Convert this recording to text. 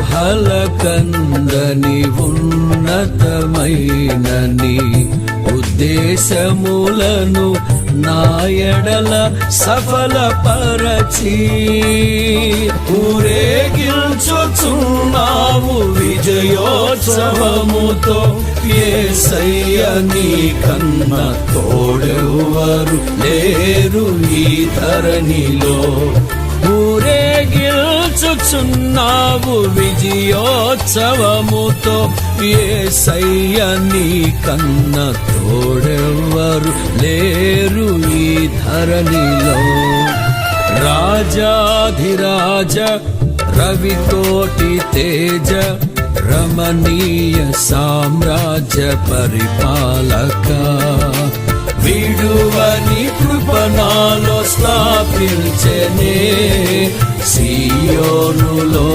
ఊహలకందని ఉన్నతమైన నీ ఉద్దేశములను నా ఎడల సఫలపరచి ఊరేగించుచున్నావు విజయోత్సవముతో. యేసయ్య నీ కన్న తోడెవ్వరు లేరు ఈ ధరణిలో. ఊరేగించుచున్నావు విజయోత్సవముతో. యేసయ్య నీ కన్న తోడెవ్వరు లేరు ఈ ధరణిలో. రాజాధిరాజ రవికోటి తేజ రమణీయ సామ్రాజ్య పరిపాలక, విడువని కృపణాలో స్థాపించెనే సియోనులో